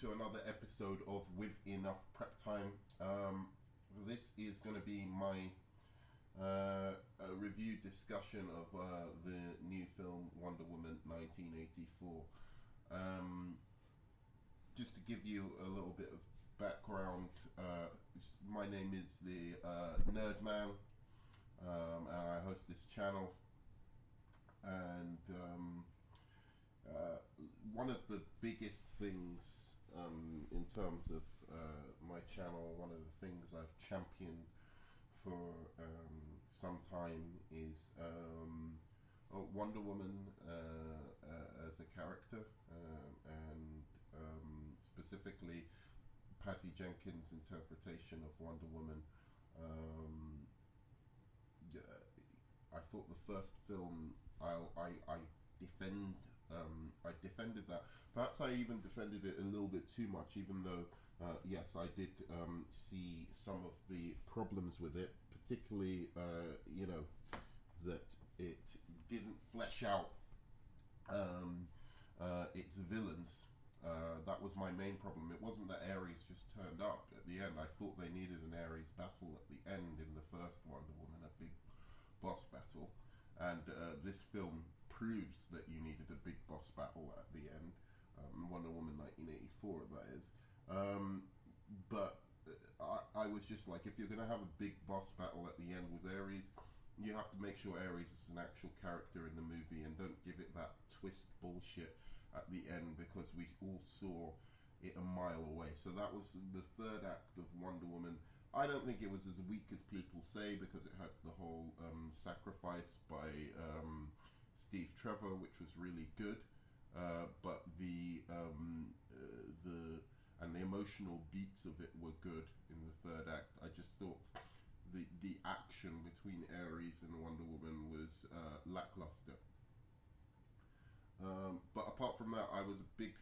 to another episode of With Enough Prep Time. This is going to be my review discussion of the new film Wonder Woman 1984. Just to give you a little bit of background, my name is the Nerd Man, and I host this channel. And one of the biggest things in terms of my channel, one of the things I've championed for some time is Wonder Woman as a character, and specifically Patty Jenkins' interpretation of Wonder Woman. I thought the first film I defended that. Perhaps I even defended it a little bit too much, even though yes, I did see some of the problems with it, particularly that it didn't flesh out its villains. That was my main problem. It wasn't that Ares just turned up at the end. I thought they needed an Ares battle at the end in the first Wonder Woman, a big boss battle, and this film proves that you needed a big boss battle at the end. Wonder Woman 1984, that is. But I was just like, if you're going to have a big boss battle at the end with Ares, you have to make sure Ares is an actual character in the movie, and don't give it that twist bullshit at the end, because we all saw it a mile away. So that was the third act of Wonder Woman. I don't think it was as weak as people say, because it had the whole sacrifice by Steve Trevor, which was really good. But the emotional beats of it were good in the third act. I just thought the action between Ares and Wonder Woman was lackluster. But apart from that, I was a big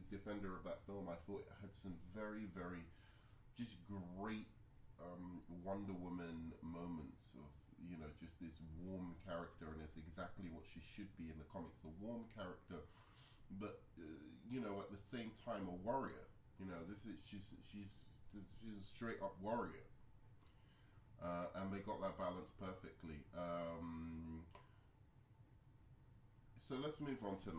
defender of that film. I thought it had some very, very just great Wonder Woman moments of, just this warm character, and it's exactly what she should be in the comics, a warm character, but at the same time a warrior. She's a straight up warrior, and they got that balance perfectly. So let's move on to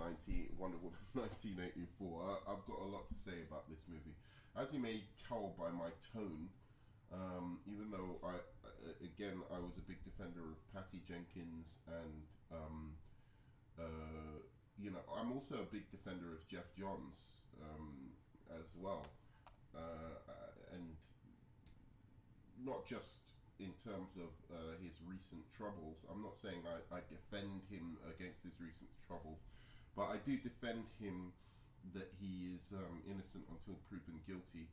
Wonder Woman 1984. I've got a lot to say about this movie. As you may tell by my tone, even though I was a big defender of Patty Jenkins, and I'm also a big defender of Jeff Johns as well, and not just in terms of his recent troubles. I'm not saying I defend him against his recent troubles, but I do defend him that he is innocent until proven guilty.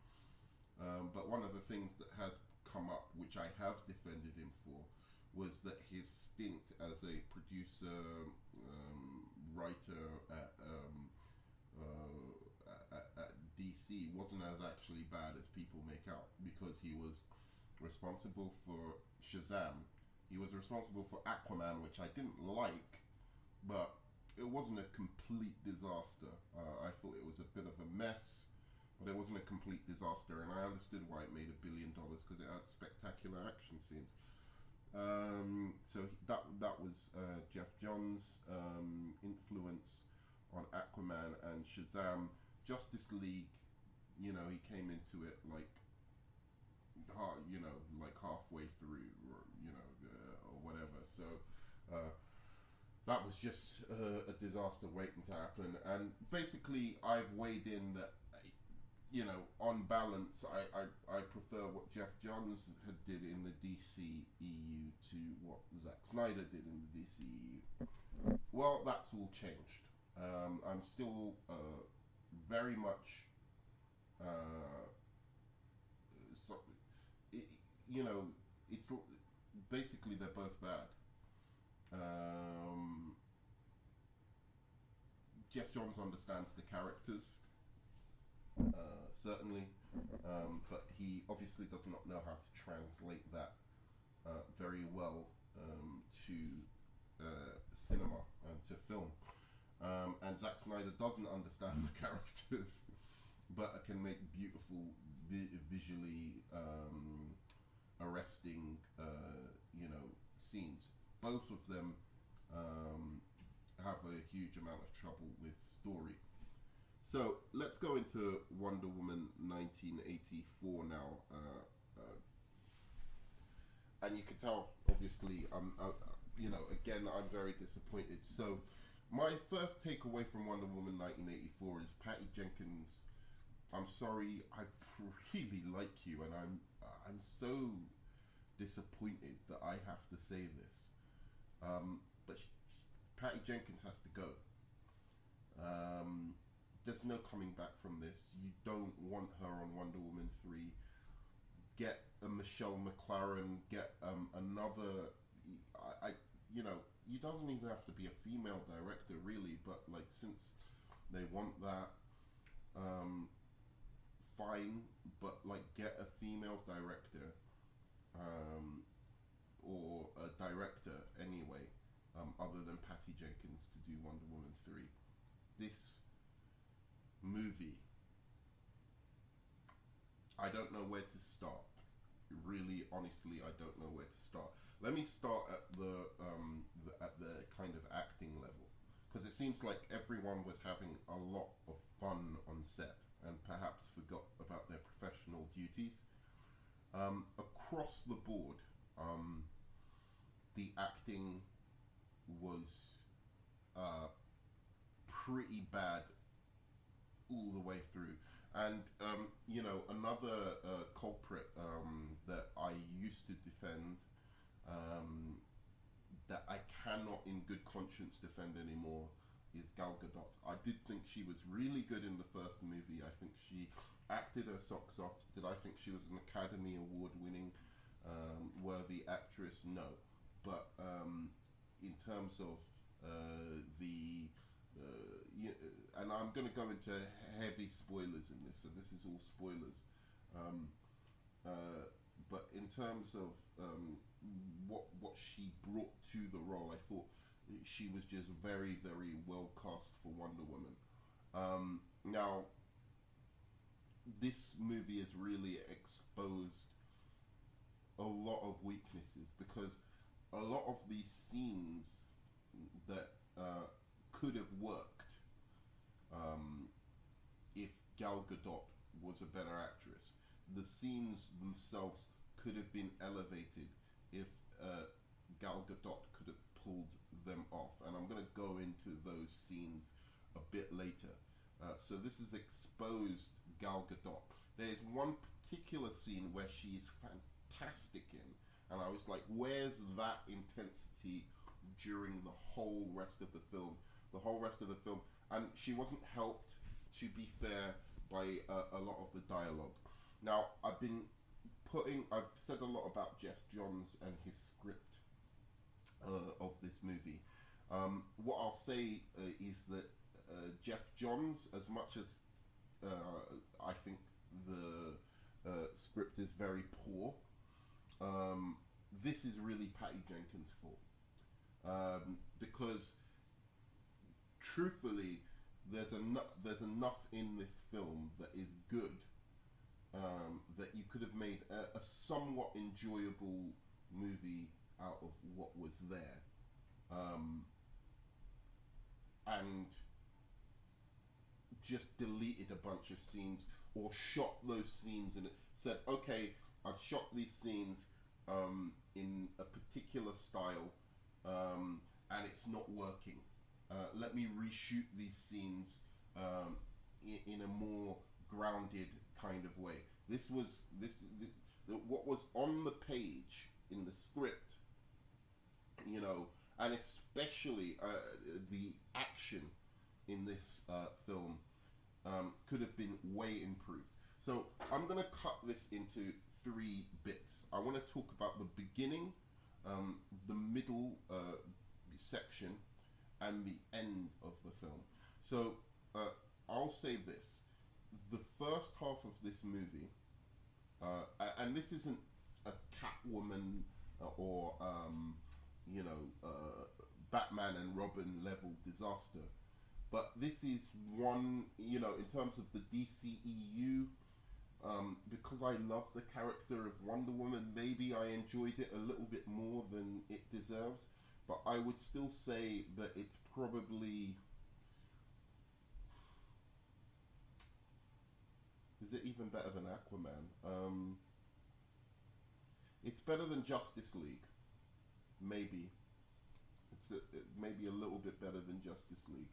But one of the things that has come up, which I have defended him for, was that his stint as a producer, writer at DC wasn't as actually bad as people make out, because he was responsible for Shazam. He was responsible for Aquaman, which I didn't like, but it wasn't a complete disaster. I thought it was a bit of a mess, but it wasn't a complete disaster, and I understood why it made $1 billion, because it had spectacular action scenes. So that was Jeff Johns' influence on Aquaman and Shazam. Justice League, he came into it like halfway through, or or whatever. So that was just a disaster waiting to happen. And basically, I've weighed in that, on balance, I prefer what Jeff Johns had did in the DCEU to what Zack Snyder did in the DCEU. Well, that's all changed. I'm still very much it's basically, they're both bad. Jeff Johns understands the characters, certainly, but he obviously does not know how to translate that very well to cinema and to film. And Zack Snyder doesn't understand the characters. but it can make beautiful, visually arresting, scenes. Both of them have a huge amount of trouble with story. So let's go into Wonder Woman 1984 now. And you can tell, obviously, again, I'm very disappointed. So my first takeaway from Wonder Woman 1984 is Patty Jenkins. I'm sorry, I really like you, and I'm so disappointed that I have to say this. But Patty Jenkins has to go. There's no coming back from this. You don't want her on Wonder Woman 3. Get a Michelle McLaren. Get another. You doesn't even have to be a female director, really. But like, since they want that, fine. But like, get a female director, or a director anyway, other than Patty Jenkins, to do Wonder Woman 3. This movie, I don't know where to start. Really, honestly, I don't know where to start. Let me start at the kind of acting level, because it seems like everyone was having a lot of fun on set and perhaps forgot about their professional duties. Across the board, the acting was pretty bad all the way through. And, another culprit that I used to defend, that I cannot in good conscience defend anymore, is Gal Gadot. I did think she was really good in the first movie. I think she acted her socks off. Did I think she was an Academy Award winning worthy actress? No. But in terms of and I'm going to go into heavy spoilers in this, so this is all spoilers. But in terms of what she brought to the role, I thought she was just very, very well cast for Wonder Woman. Now, this movie has really exposed a lot of weaknesses, because a lot of these scenes that could have worked if Gal Gadot was a better actress. The scenes themselves could have been elevated if Gal Gadot could have pulled them off, and I'm going to go into those scenes a bit later. So this has exposed Gal Gadot. There's one particular scene where she is fantastic in, and I was like, where's that intensity during the whole rest of the film? And she wasn't helped, to be fair, by a lot of the dialogue. Now, I've said a lot about Jeff Johns and his script of this movie. What I'll say is that Jeff Johns, as much as I think the script is very poor, this is really Patty Jenkins' fault. Because truthfully, there's enough in this film that is good, that you could have made a somewhat enjoyable movie out of what was there, and just deleted a bunch of scenes, or shot those scenes and said, okay, I've shot these scenes in a particular style, and it's not working. Let me reshoot these scenes in a more grounded kind of way. What was on the page in the script, and especially the action in this film could have been way improved. So I'm going to cut this into 3 bits. I want to talk about the beginning, the middle section, and the end of the film. So I'll say this: the first half of this movie, and this isn't a Catwoman or Batman and Robin level disaster. But this is one, in terms of the DCEU, because I love the character of Wonder Woman, maybe I enjoyed it a little bit more than it deserves. But I would still say that it's probably... Is it even better than Aquaman? It's better than Justice League. Maybe. Maybe a little bit better than Justice League.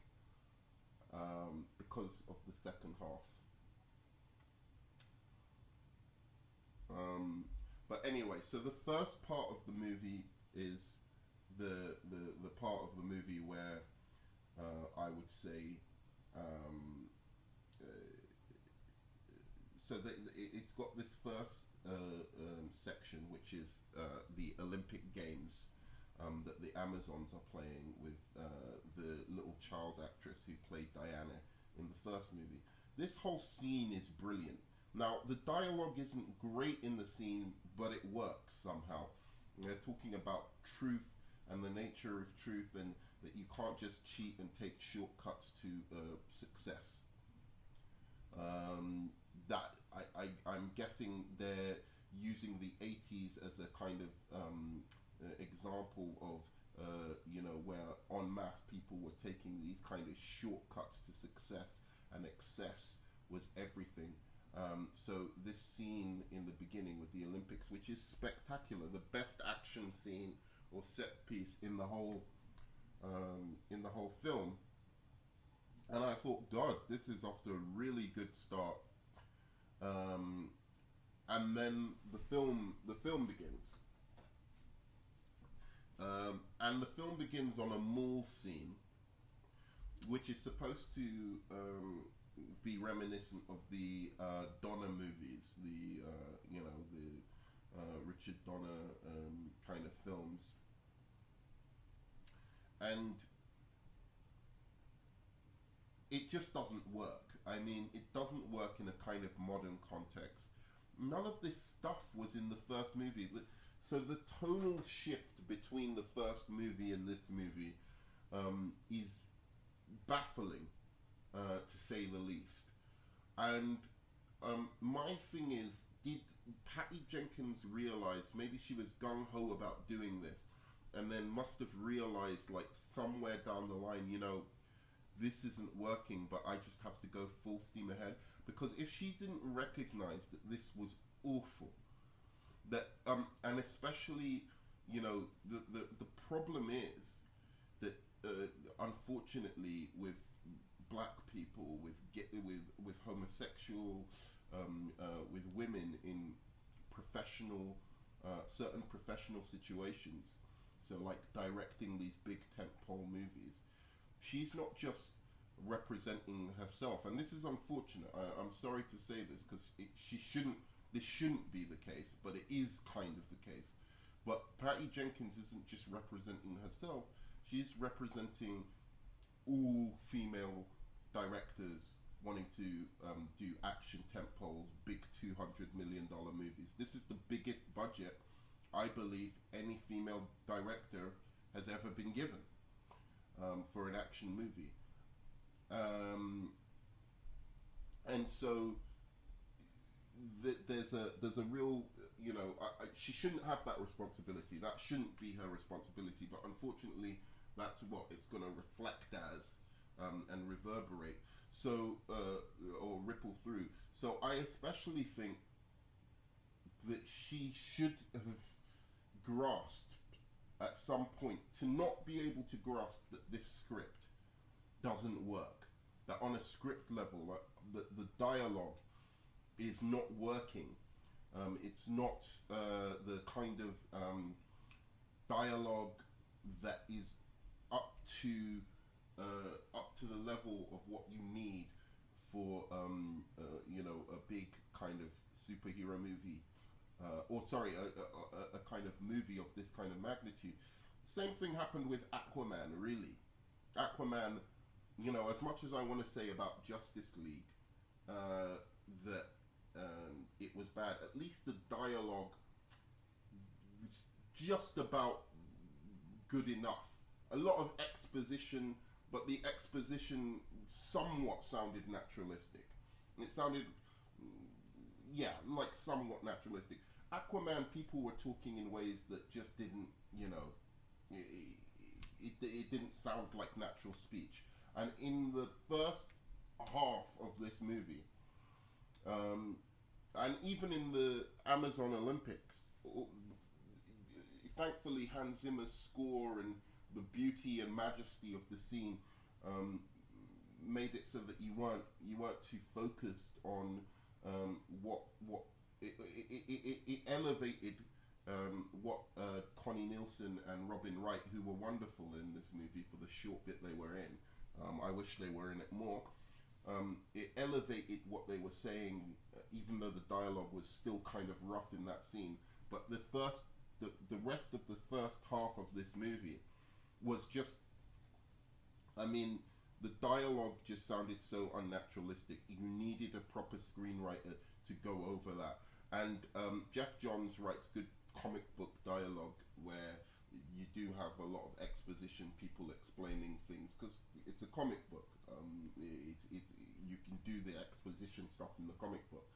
Because of the second half. But anyway, so the first part of the movie is the part of the movie where I would say so it's got this first section, which is the Olympic Games that the Amazons are playing with the little child actress who played Diana in the first movie. This whole scene is brilliant. Now, the dialogue isn't great in the scene, but it works somehow. They're talking about truth and the nature of truth, and that you can't just cheat and take shortcuts to success. That I'm guessing they're using the 80s as a kind of example of where en masse people were taking these kind of shortcuts to success, and excess was everything. So this scene in the beginning with the Olympics, which is spectacular, the best action scene or set piece in the whole film, and I thought, God, this is off to a really good start. And then the film begins, and the film begins on a mall scene, which is supposed to be reminiscent of the Donner movies, the Richard Donner kind of films, and it just doesn't work. I mean, it doesn't work in a kind of modern context. None of this stuff was in the first movie. So the tonal shift between the first movie and this movie is baffling, to say the least. And my thing is, did Patty Jenkins realize, maybe she was gung-ho about doing this, and then must have realized, like, somewhere down the line, this isn't working, but I just have to go full steam ahead? Because if she didn't recognize that this was awful, that and especially, the problem is that unfortunately with black people, with homosexual, with women in certain professional situations, so like directing these big tentpole movies, she's not just representing herself, and this is unfortunate. I'm sorry to say this, because this shouldn't be the case, but it is kind of the case. But Patty Jenkins isn't just representing herself, she's representing all female directors wanting to do action tentpoles, big $200 million movies. This is the biggest budget, I believe, any female director has ever been given for an action movie. And so there's a real, she shouldn't have that responsibility. That shouldn't be her responsibility, but unfortunately that's what it's going to reflect as, and reverberate, so or ripple through. So I especially think that she should have grasped at some point, to not be able to grasp that this script doesn't work, that on a script level, the dialogue is not working. It's not the kind of dialogue that is up to the level of what you need for a big kind of superhero movie, a kind of movie of this kind of magnitude. Same thing happened with Aquaman, really. Aquaman, as much as I want to say about Justice League that it was bad, at least the dialogue was just about good enough. A lot of exposition, but the exposition somewhat sounded naturalistic. It sounded, yeah, like somewhat naturalistic. Aquaman, people were talking in ways that just didn't, it didn't sound like natural speech. And in the first half of this movie, and even in the Amazon Olympics, thankfully Hans Zimmer's score and the beauty and majesty of the scene made it so that you weren't too focused on what it elevated what Connie Nielsen and Robin Wright, who were wonderful in this movie for the short bit they were in. I wish they were in it more. It elevated what they were saying, even though the dialogue was still kind of rough in that scene. But the rest of the first half of this movie was just, I mean, the dialogue just sounded so unnaturalistic. You needed a proper screenwriter to go over that. And Jeff Johns writes good comic book dialogue where you do have a lot of exposition, people explaining things, because it's a comic book. It's you can do the exposition stuff in the comic book.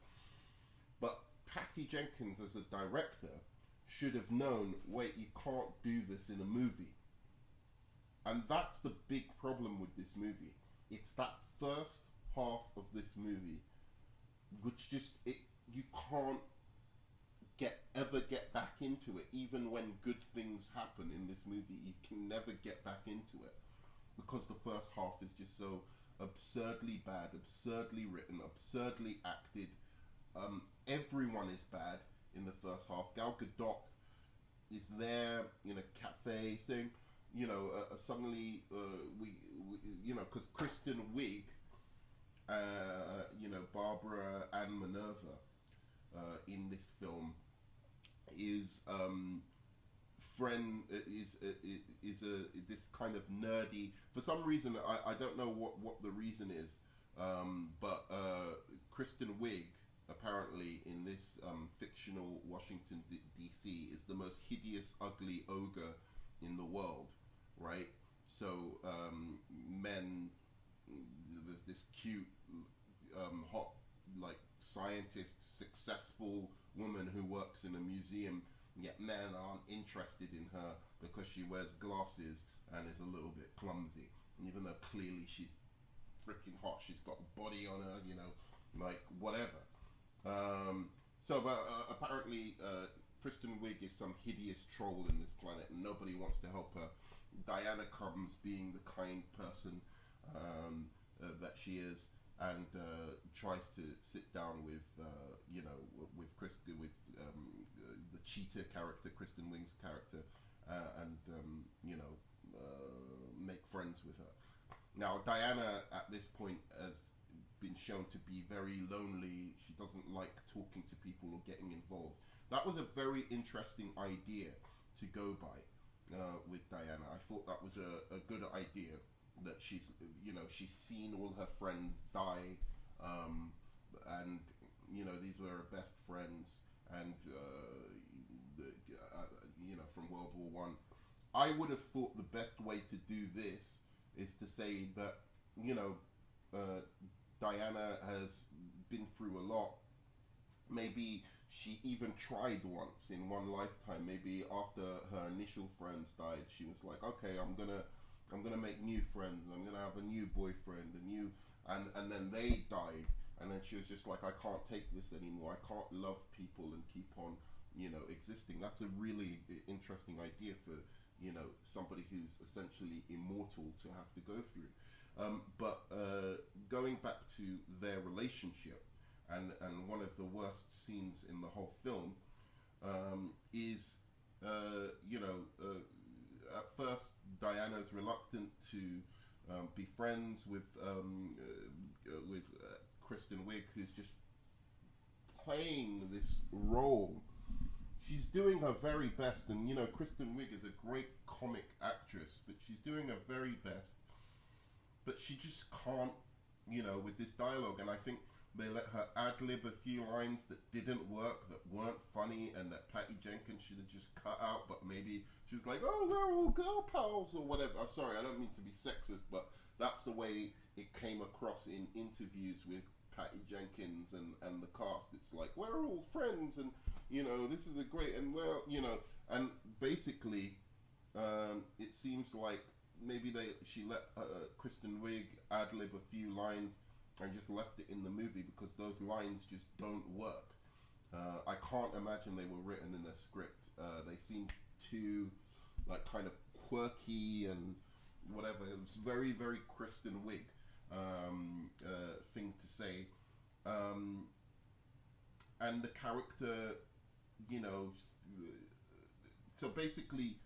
But Patty Jenkins, as a director, should have known, wait, you can't do this in a movie. And that's the big problem with this movie. It's that first half of this movie, which you can't ever get back into it. Even when good things happen in this movie, you can never get back into it, because the first half is just so absurdly bad, absurdly written, absurdly acted. Everyone is bad in the first half. Gal Gadot is there in a cafe saying, suddenly we because Kristen Wiig, Barbara and Minerva in this film is this kind of nerdy, for some reason, I don't know what the reason is, but Kristen Wiig apparently in this fictional Washington DC is the most hideous, ugly ogre in the world, right? So men, there's this cute, hot, like scientist, successful woman who works in a museum, yet men aren't interested in her because she wears glasses and is a little bit clumsy, even though clearly she's freaking hot. She's got body on her, like whatever. But apparently Kristen Wiig is some hideous troll in this planet and nobody wants to help her. Diana comes, being the kind person that she is, and tries to sit down with the cheetah character, Kristen Wiig's character, and make friends with her. Now Diana at this point has been shown to be very lonely. She doesn't like talking to people or getting involved. That was a very interesting idea to go by with Diana. I thought that was a good idea, that she's seen all her friends die, and these were her best friends, and from World War One. I would have thought the best way to do this is to say that Diana has been through a lot. Maybe she even tried once in one lifetime. Maybe after her initial friends died, she was like, okay, I'm gonna make new friends. I'm gonna have a new boyfriend, and then they died, and then she was just like, I can't take this anymore. I can't love people and keep on, existing. That's a really interesting idea for somebody who's essentially immortal to have to go through. But going back to their relationship, and one of the worst scenes in the whole film is, at first Diana's reluctant to be friends with Kristen Wiig, who's just playing this role. She's doing her very best, and Kristen Wiig is a great comic actress, but she's doing her very best. But she just can't, with this dialogue, and I think they let her ad-lib a few lines that didn't work, that weren't funny, and that Patty Jenkins should have just cut out, but maybe she was like, oh, we're all girl pals, or whatever. Sorry, I don't mean to be sexist, but that's the way it came across in interviews with Patty Jenkins and the cast. It's like, we're all friends, and this is a great, and and basically, it seems like maybe she let Kristen Wiig ad-lib a few lines and just left it in the movie because those lines just don't work. I can't imagine they were written in a script. They seem too like kind of quirky and whatever. It was very, very Kristen Wiig thing to say. And the character, so basically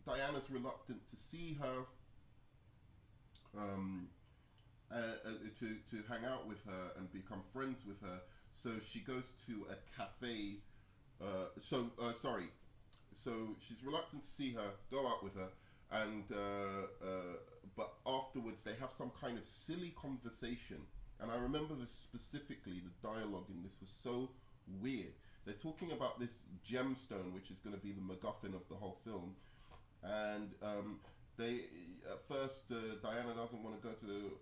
Diana's reluctant to see her, to hang out with her and become friends with her. So she goes to a cafe. So she's reluctant to see her, go out with her, and but afterwards they have some kind of silly conversation. And I remember this specifically. The dialogue in this was so weird. They're talking about this gemstone, which is going to be the MacGuffin of the whole film. And they at first Diana doesn't want to go to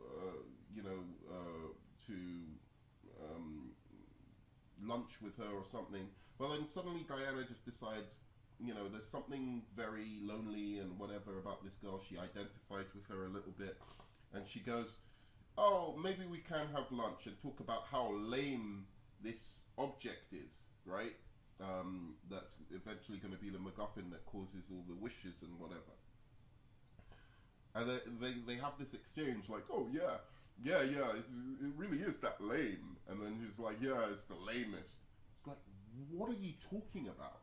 lunch with her or something. Well, then suddenly Diana just decides, there's something very lonely and whatever about this girl. She identifies with her a little bit, and she goes, oh, maybe we can have lunch and talk about how lame this object is, right? That's eventually going to be the MacGuffin that causes all the wishes and whatever. And they have this exchange like, oh yeah, it really is that lame. And then he's like, yeah, it's the lamest. It's like, what are you talking about?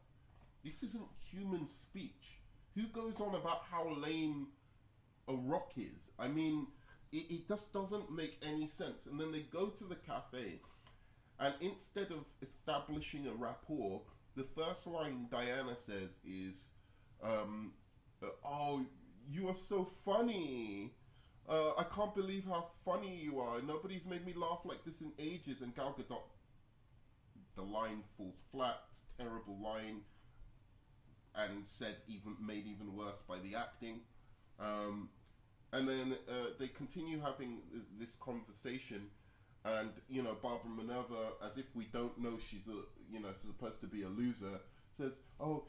This isn't human speech. Who goes on about how lame a rock is? I mean, it just doesn't make any sense. And then they go to the cafe, and instead of establishing a rapport, the first line Diana says is, oh, you are so funny. I can't believe how funny you are. Nobody's made me laugh like this in ages. And Gal Gadot, the line falls flat. Terrible line. And made even worse by the acting. And then they continue having this conversation. And, Barbara Minerva, as if we don't know she's supposed to be a loser, says, oh,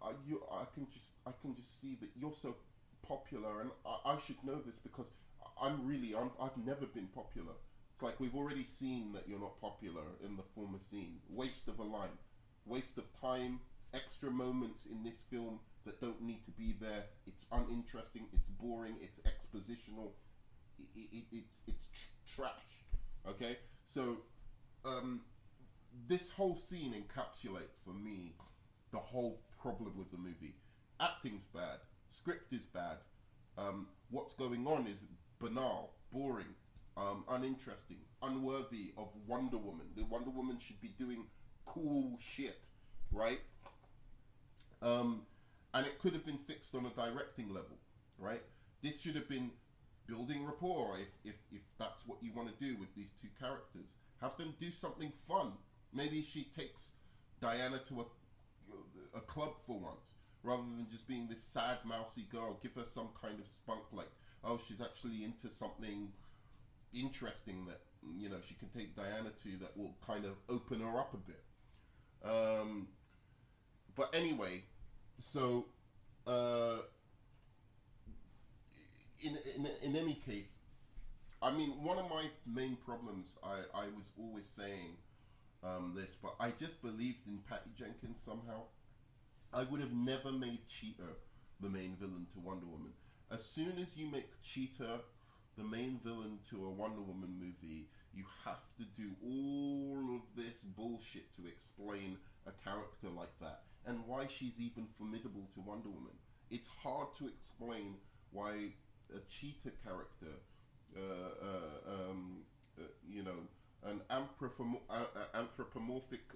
I can just see that you're so popular, and I should know this because I've never been popular. It's like we've already seen that you're not popular in the former scene. Waste of a line. Waste of time, extra moments in this film that don't need to be there. It's uninteresting, it's boring, it's expositional. It's trash. Okay, so this whole scene encapsulates for me the whole problem with the movie. Acting's bad, script is bad, what's going on is banal, boring, uninteresting, unworthy of Wonder Woman. The Wonder Woman should be doing cool shit, right? And it could have been fixed on a directing level, right? This should have been building rapport, if that's what you want to do with these two characters. Have them do something fun. Maybe she takes Diana to a club for once, rather than just being this sad, mousy girl. Give her some kind of spunk, like, oh, she's actually into something interesting that, she can take Diana to, that will kind of open her up a bit. But anyway, so in any case, I mean, one of my main problems, I was always saying this, but I just believed in Patty Jenkins somehow. I would have never made Cheetah the main villain to Wonder Woman. As soon as you make Cheetah the main villain to a Wonder Woman movie, you have to do all of this bullshit to explain a character like that and why she's even formidable to Wonder Woman. It's hard to explain why a Cheetah character, an anthropomorphic,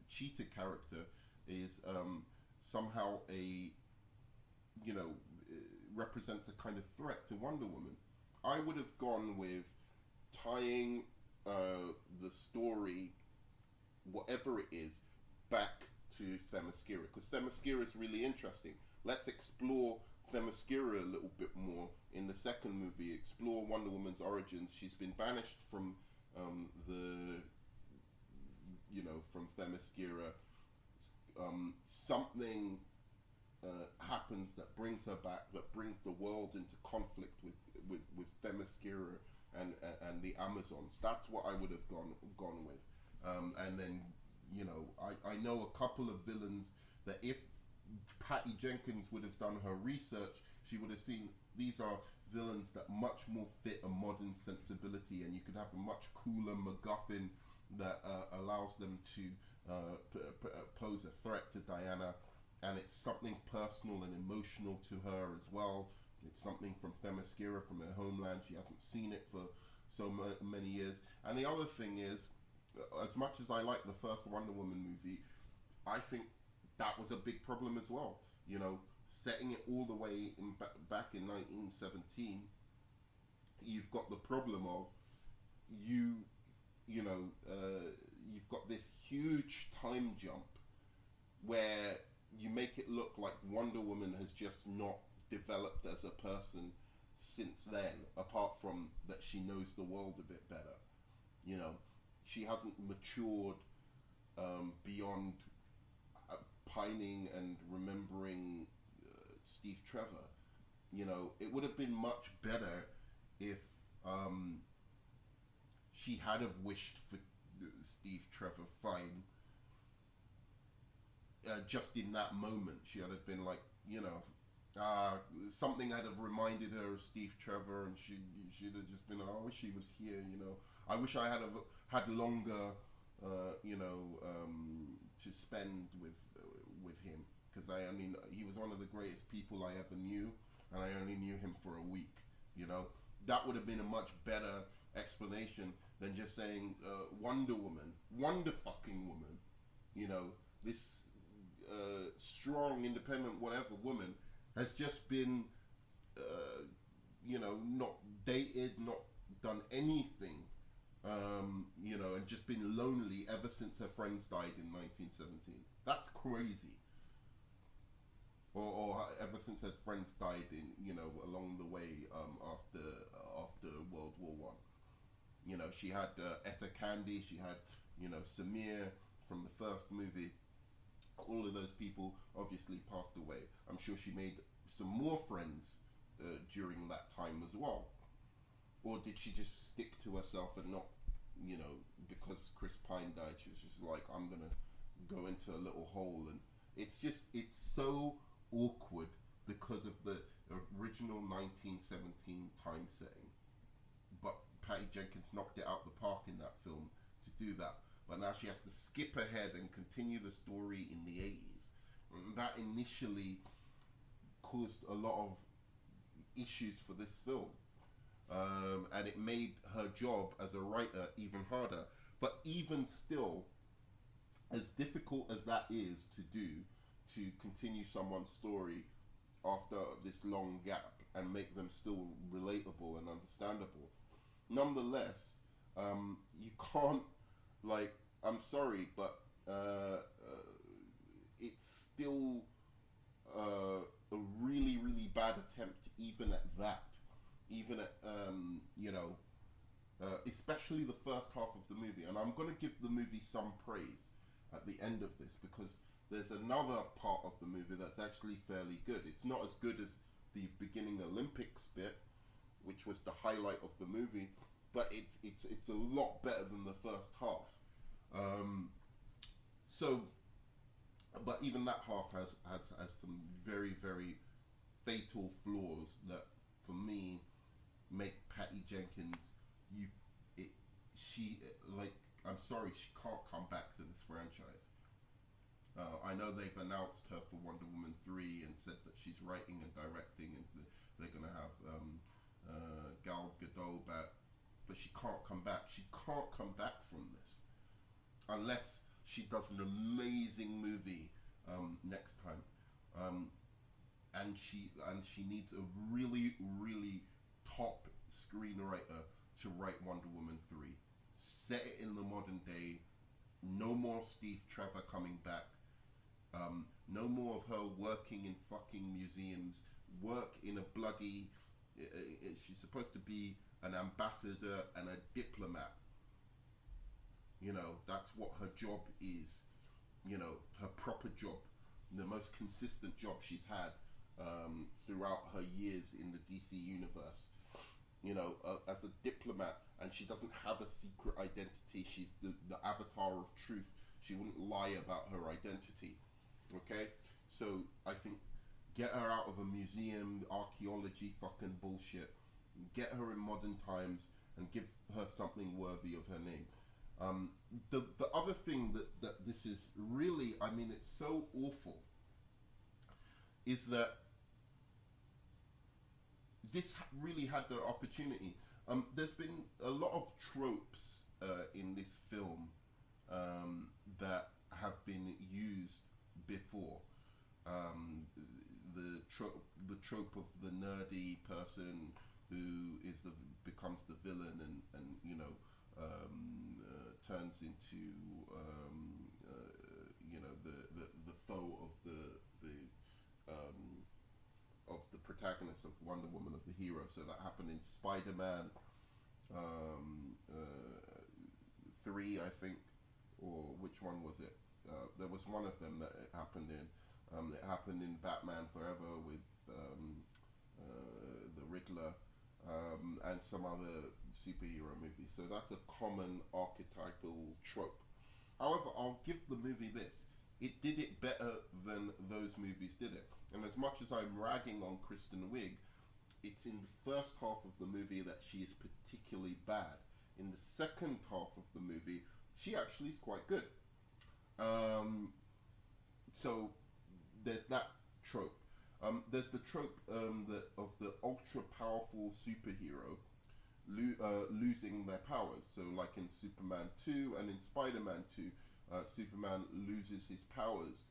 Cheetah character is somehow represents a kind of threat to Wonder Woman. I would have gone with tying the story, whatever it is, back to Themyscira, because Themyscira is really interesting. Let's explore Themyscira a little bit more in the second movie, explore Wonder Woman's origins. She's been banished from the, from Themyscira. Something happens that brings her back, that brings the world into conflict with Themyscira and the Amazons. That's what I would have gone with. And then, I know a couple of villains that if Patty Jenkins would have done her research, she would have seen these are villains that much more fit a modern sensibility, and you could have a much cooler MacGuffin that allows them to pose a threat to Diana, and it's something personal and emotional to her as well. It's something from Themyscira, from her homeland. She hasn't seen it for so many years. And the other thing is, as much as I like the first Wonder Woman movie, I think that was a big problem as well. Setting it all the way back in 1917, you've got the problem of you've got this huge time jump where you make it look like Wonder Woman has just not developed as a person since then, apart from that she knows the world a bit better. She hasn't matured beyond pining and remembering Steve Trevor. It would have been much better if she had have wished for Steve Trevor fine. Just in that moment, she had have been like, something had have reminded her of Steve Trevor, and she'd have just been, I wish he was here. I wish I had longer, to spend with him, because he was one of the greatest people I ever knew, and I only knew him for a week. That would have been a much better explanation than just saying Wonder Woman, Wonder fucking Woman. This strong, independent, whatever woman has just been, not dated, not done anything, and just been lonely ever since her friends died in 1917. That's crazy. Or ever since her friends died along the way after World War One. She had Etta Candy, she had Samir from the first movie. All of those people obviously passed away. I'm sure she made some more friends during that time as well. Or did she just stick to herself and not, because Chris Pine died, she was just like, I'm going to go into a little hole. And it's so awkward because of the original 1917 time setting. But Patty Jenkins knocked it out the park in that film to do that. But now she has to skip ahead and continue the story in the 80s. And that initially caused a lot of issues for this film. And it made her job as a writer even harder. But even still, as difficult as that is to do, to continue someone's story after this long gap and make them still relatable and understandable, nonetheless, you can't, I'm sorry, but it's still a really, really bad attempt, even at that. Even at, especially the first half of the movie. And I'm going to give the movie some praise at the end of this, because there's another part of the movie that's actually fairly good. It's not as good as the beginning Olympics bit, which was the highlight of the movie, but it's a lot better than the first half. But even that half has some very, very fatal flaws that, for me, make Patty Jenkins, I'm sorry, she can't come back to this franchise. I know they've announced her for Wonder Woman 3 and said that she's writing and directing, and they're going to have Gal Gadot back, but she can't come back. She can't come back from this unless she does an amazing movie next time. And she needs a really, really top screenwriter to write Wonder Woman 3. Set it in the modern day. No more Steve Trevor coming back. No more of her working in fucking museums work in a bloody. She's supposed to be an ambassador and a diplomat. You know, that's what her job is. You know, her proper job, the most consistent job she's had throughout her years in the DC universe. You know, as a diplomat, and she doesn't have a secret identity. She's the avatar of truth. She wouldn't lie about her identity. Okay? So I think get her out of a museum, archaeology fucking bullshit. Get her in modern times and give her something worthy of her name. The other thing that this is really, I mean, it's so awful, is that this really had the opportunity. There's been a lot of tropes in this film that have been used before. The trope of the nerdy person who becomes the villain and you know turns into you know the foe of the protagonist of Wonder Woman, of the hero. So that happened in Spider-Man 3, I think, or which one was it? There was one of them that it happened in. It happened in Batman Forever with the Riddler and some other superhero movies. So that's a common archetypal trope. However, I'll give the movie this. It did it better than those movies did it. And as much as I'm ragging on Kristen Wiig, it's in the first half of the movie that she is particularly bad. In the second half of the movie, she actually is quite good. So there's that trope. There's the trope of the ultra powerful superhero losing their powers. So like in Superman 2 and in Spider-Man 2, Superman loses his powers.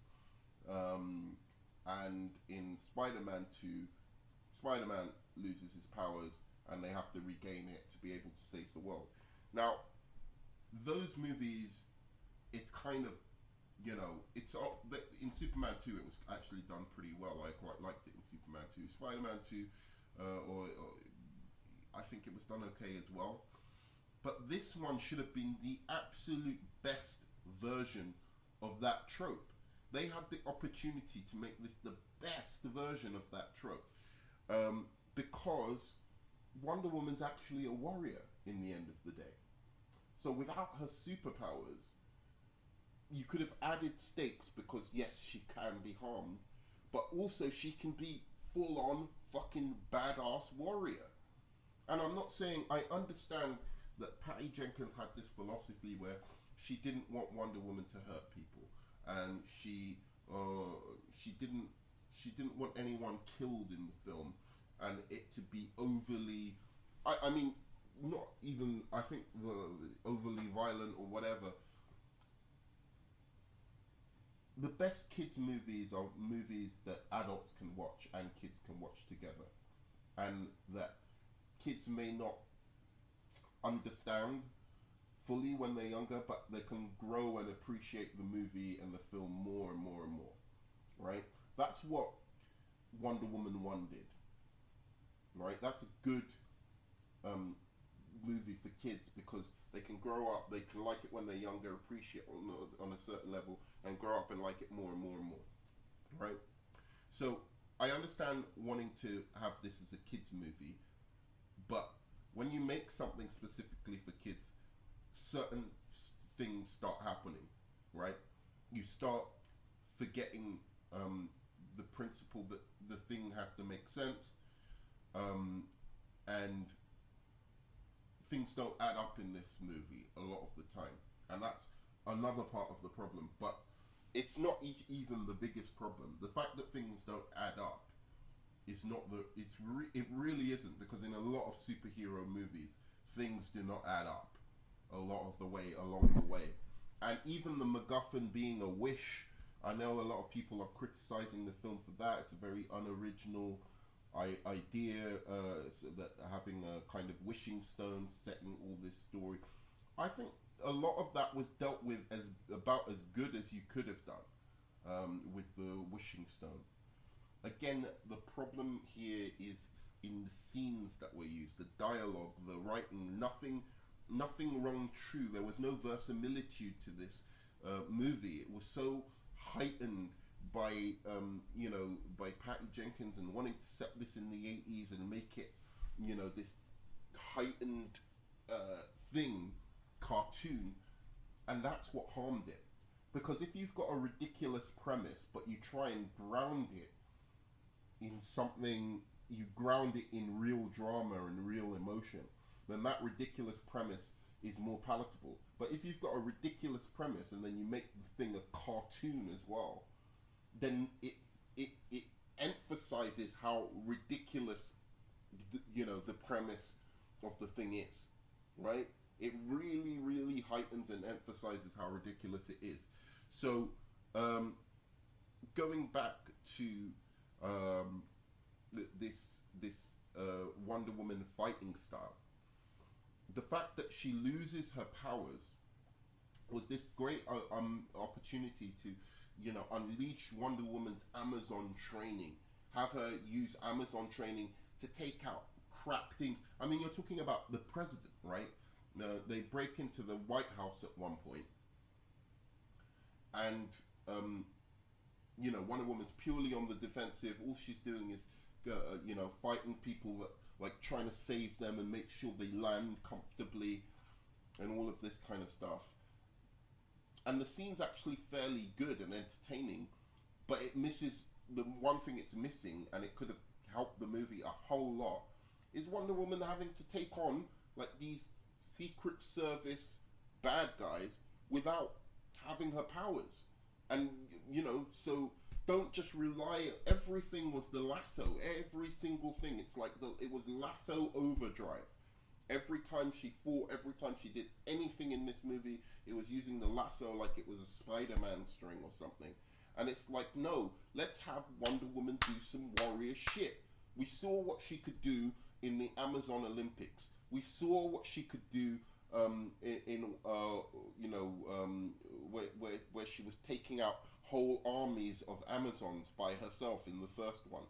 And in Spider-Man 2, Spider-Man loses his powers and they have to regain it to be able to save the world. Now, those movies, it's kind of, you know, it's in Superman 2 it was actually done pretty well. I quite liked it in Superman 2. Spider-Man 2, or I think it was done okay as well. But this one should have been the absolute best version of that trope. They had the opportunity to make this the best version of that trope, because Wonder Woman's actually a warrior in the end of the day. So without her superpowers, you could have added stakes, because yes, she can be harmed, but also she can be full-on fucking badass warrior. And I'm not saying, I understand that Patty Jenkins had this philosophy where she didn't want Wonder Woman to hurt people, and she didn't want anyone killed in the film, and it to be overly, I mean, not even, I think the overly violent or whatever. The best kids movies are movies that adults can watch and kids can watch together, and that kids may not understand fully when they're younger, but they can grow and appreciate the movie and the film more and more and more, right? That's what Wonder Woman 1 did, right? That's a good movie for kids, because they can grow up, they can like it when they're younger, appreciate it on a certain level, and grow up and like it more and more and more, right? So I understand wanting to have this as a kids movie, but when you make something specifically for kids, certain things start happening, right? You start forgetting the principle that the thing has to make sense, and things don't add up in this movie a lot of the time, and that's another part of the problem. But it's not even the biggest problem. The fact that things don't add up is not it really isn't, because in a lot of superhero movies, things do not add up a lot of the way along the way. And even the MacGuffin being a wish, I know a lot of people are criticizing the film for that. It's a very unoriginal idea, so that having a kind of wishing stone setting all this story. I think a lot of that was dealt with about as good as you could have done with the wishing stone. again, the problem here is in the scenes that were used, the dialogue, the writing. Nothing rung true. There was no verisimilitude to this movie. It was so heightened by by Patty Jenkins and wanting to set this in the 80s and make it this heightened thing, cartoon, and that's what harmed it. Because if you've got a ridiculous premise but you try and ground it in something, you ground it in real drama and real emotion, then that ridiculous premise is more palatable. But if you've got a ridiculous premise and then you make the thing a cartoon as well, then it emphasizes how ridiculous the premise of the thing is, right? It really, really heightens and emphasizes how ridiculous it is. So, going back to this Wonder Woman fighting style, the fact that she loses her powers was this great opportunity to unleash Wonder Woman's Amazon training, have her use Amazon training to take out crap things. I mean, you're talking about the president, right? They break into the White House at one point, and Wonder Woman's purely on the defensive. All she's doing is fighting people that, like, trying to save them and make sure they land comfortably and all of this kind of stuff. And the scene's actually fairly good and entertaining, but it misses the one thing it's missing, and it could have helped the movie a whole lot, is Wonder Woman having to take on like these Secret Service bad guys without having her powers. And so don't just rely. Everything was the lasso. Every single thing. It's like it was lasso overdrive. Every time she fought, every time she did anything in this movie, it was using the lasso like it was a Spider-Man string or something. And it's like, no, let's have Wonder Woman do some warrior shit. We saw what she could do in the Amazon Olympics. We saw what she could do where she was taking out whole armies of Amazons by herself in the first one.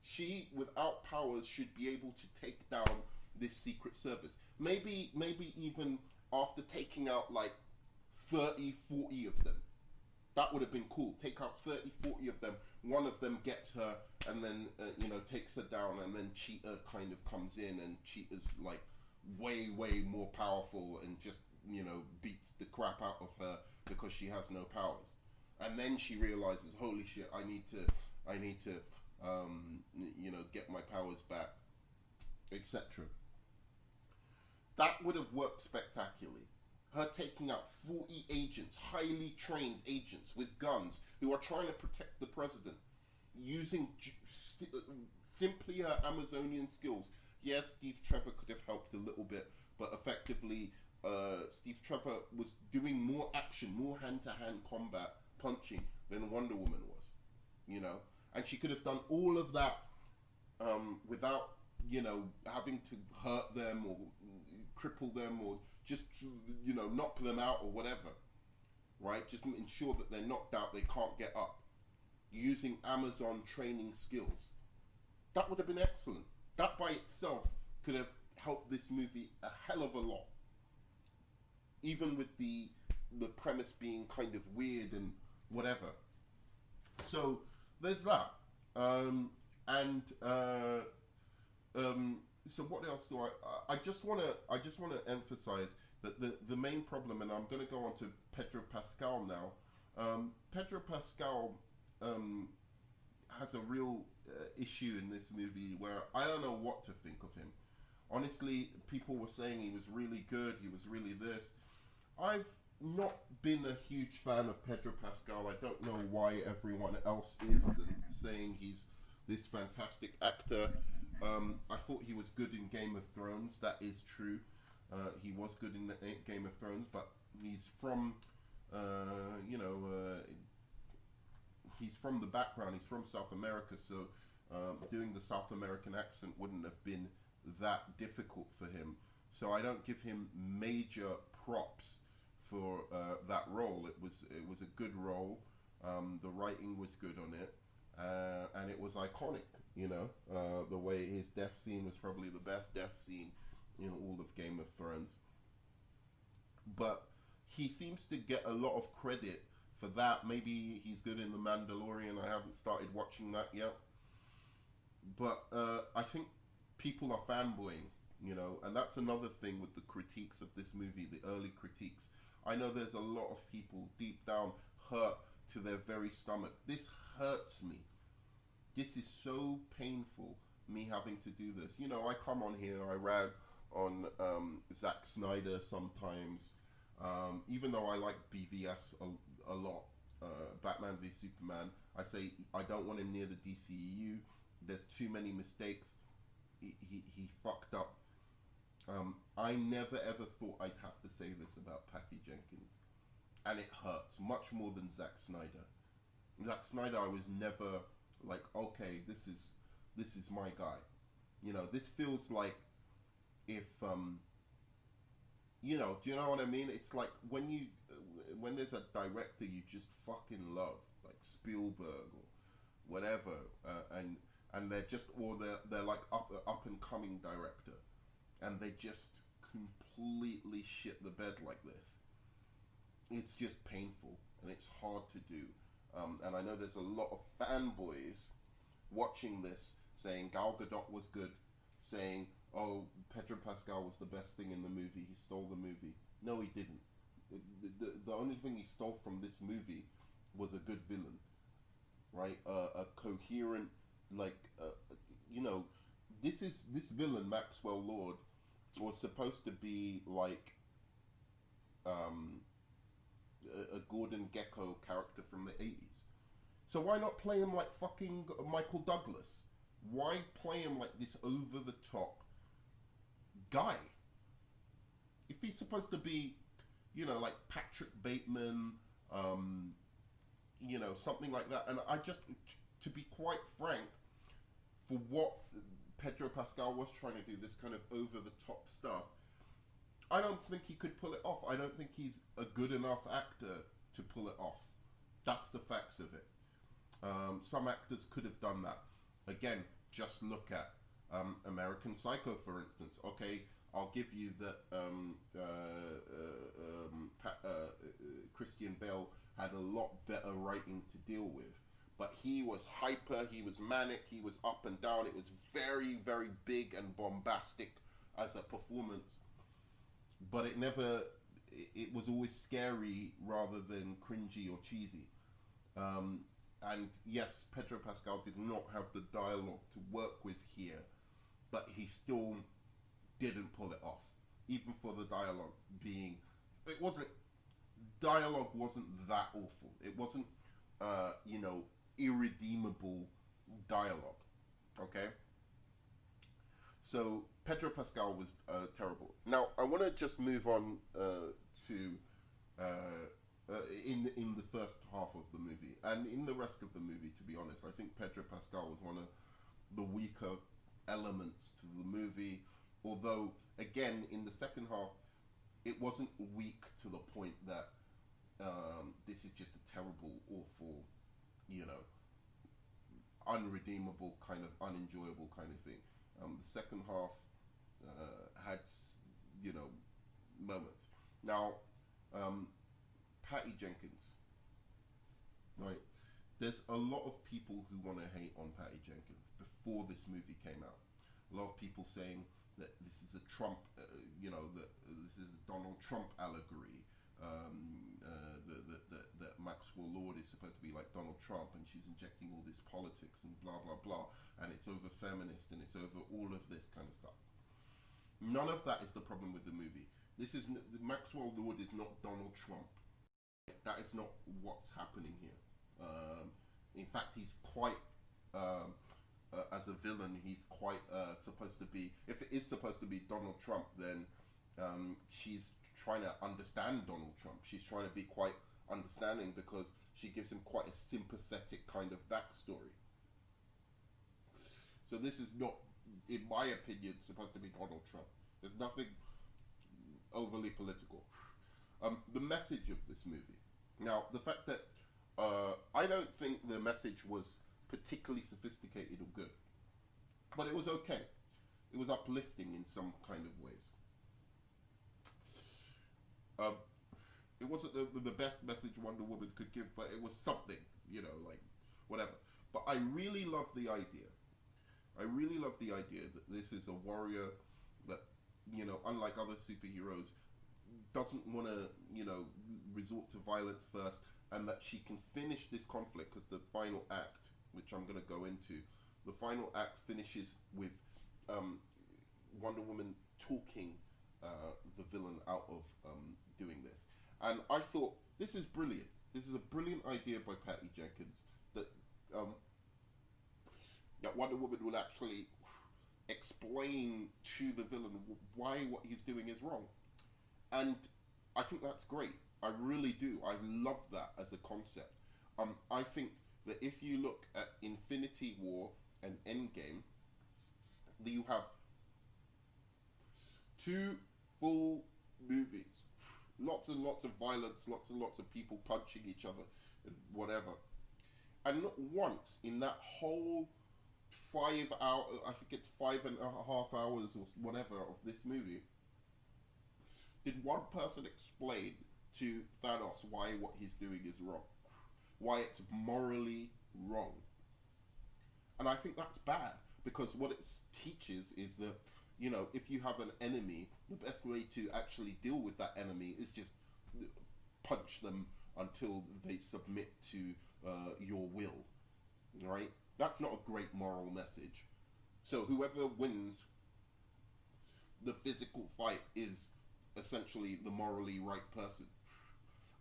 She, without powers, should be able to take down this Secret Service. Maybe even after taking out like 30, 40 of them. That would have been cool. Take out 30, 40 of them. One of them gets her and then, takes her down, and then Cheetah kind of comes in, and Cheetah's like way, way more powerful and just, beats the crap out of her because she has no powers. And then she realizes, holy shit, I need to get my powers back, etc. That would have worked spectacularly. Her taking out 40 agents, highly trained agents with guns who are trying to protect the president, using simply her Amazonian skills. Yes, Steve Trevor could have helped a little bit, but effectively, Steve Trevor was doing more action, more hand-to-hand combat, punching, than Wonder Woman was, And she could have done all of that without, having to hurt them or cripple them or just, knock them out or whatever, right? Just ensure that they're knocked out, they can't get up. Using Amazon training skills. That would have been excellent. That by itself could have helped this movie a hell of a lot. Even with the premise being kind of weird and whatever. So there's that. So what else do I just want to emphasize that the main problem, and I'm going to go on to Pedro Pascal now. Pedro Pascal has a real issue in this movie where I don't know what to think of him. Honestly, people were saying he was really good, he was really this. I've not been a huge fan of Pedro Pascal. I don't know why everyone else is saying he's this fantastic actor. I thought he was good in Game of Thrones. That is true. He was good in Game of Thrones, but he's from, he's from the background. He's from South America, so doing the South American accent wouldn't have been that difficult for him. So I don't give him major props for that role. It was a good role. The writing was good on it, and it was iconic. You know, the way his death scene was probably the best death scene in all of Game of Thrones. But he seems to get a lot of credit for that. Maybe he's good in The Mandalorian. I haven't started watching that yet. But I think people are fanboying, you know, and that's another thing with the critiques of this movie, the early critiques. I know there's a lot of people deep down hurt to their very stomach. This hurts me. This is so painful, me having to do this. You know, I come on here, I rag on Zack Snyder sometimes, even though I like BVS a lot, Batman v Superman. I say I don't want him near the DCEU. There's too many mistakes. He fucked up. I never ever thought I'd have to say this about Patty Jenkins, and it hurts much more than Zack Snyder. Zack Snyder, I was never like, okay, this is my guy. You know, this feels like if you know, do you know what I mean? It's like when there's a director you just fucking love, like Spielberg or whatever, and they're just, or they're like up and coming director, and they just completely shit the bed like this. It's just painful, and it's hard to do. And I know there's a lot of fanboys watching this saying Gal Gadot was good, saying, oh, Pedro Pascal was the best thing in the movie, he stole the movie. No, he didn't. The only thing he stole from this movie was a good villain, right? A coherent, like, you know, this villain, Maxwell Lord, was supposed to be like a Gordon Gekko character from the 80s. So why not play him like fucking Michael Douglas? Why play him like this over-the-top guy? If he's supposed to be, you know, like Patrick Bateman, you know, something like that. And I just, to be quite frank, for what Pedro Pascal was trying to do, this kind of over-the-top stuff, I don't think he could pull it off. I don't think he's a good enough actor to pull it off. That's the facts of it. Some actors could have done that. Again, just look at American Psycho, for instance. Okay, I'll give you that Christian Bale had a lot better writing to deal with. But he was hyper, he was manic, he was up and down. It was very, very big and bombastic as a performance. But it was always scary rather than cringy or cheesy. And yes, Pedro Pascal did not have the dialogue to work with here, but he still didn't pull it off. Even for the dialogue being, dialogue wasn't that awful. It wasn't, you know, irredeemable dialogue, okay? So Pedro Pascal was terrible. Now I want to just move on to in the first half of the movie and in the rest of the movie. To be honest, I think Pedro Pascal was one of the weaker elements to the movie. Although again, in the second half, it wasn't weak to the point that this is just a terrible, awful, you know, unredeemable kind of unenjoyable kind of thing. The second half had, you know, moments. Now, Patty Jenkins, right? There's a lot of people who want to hate on Patty Jenkins before this movie came out. A lot of people saying that this is a Trump, you know, that this is a Donald Trump allegory. That Maxwell Lord is supposed to be like Donald Trump, and she's injecting all this politics and blah blah blah, and it's over feminist and it's over all of this kind of stuff. None of that is the problem with the movie. This is Maxwell Lord is not Donald Trump. That is not what's happening here. In fact, he's quite as a villain. He's quite supposed to be. If it is supposed to be Donald Trump, then she's trying to understand Donald Trump. She's trying to be quite understanding because she gives him quite a sympathetic kind of backstory. So this is not, in my opinion, supposed to be Donald Trump. There's nothing overly political. The message of this movie. Now, the fact that I don't think the message was particularly sophisticated or good. But it was okay. It was uplifting in some kind of ways. It wasn't the best message Wonder Woman could give, but it was something, like whatever. But I really love the idea. I really love the idea that this is a warrior that, unlike other superheroes, doesn't want to, resort to violence first, and that she can finish this conflict, because the final act, which I'm going to go into, the final act finishes with Wonder Woman talking the villain out of doing this. And I thought, this is brilliant. This is a brilliant idea by Patty Jenkins, that Wonder Woman will actually explain to the villain why what he's doing is wrong. And I think that's great. I really do. I love that as a concept. I think that if you look at Infinity War and Endgame, you have 2 full movies. Lots and lots of violence, lots and lots of people punching each other, and whatever. And not once in that whole 5 hour, I think it's 5.5 hours or whatever of this movie, did one person explain to Thanos why what he's doing is wrong, why it's morally wrong. And I think that's bad, because what it teaches is that, if you have an enemy, the best way to actually deal with that enemy is just punch them until they submit to your will, right? That's not a great moral message. So whoever wins the physical fight is essentially the morally right person.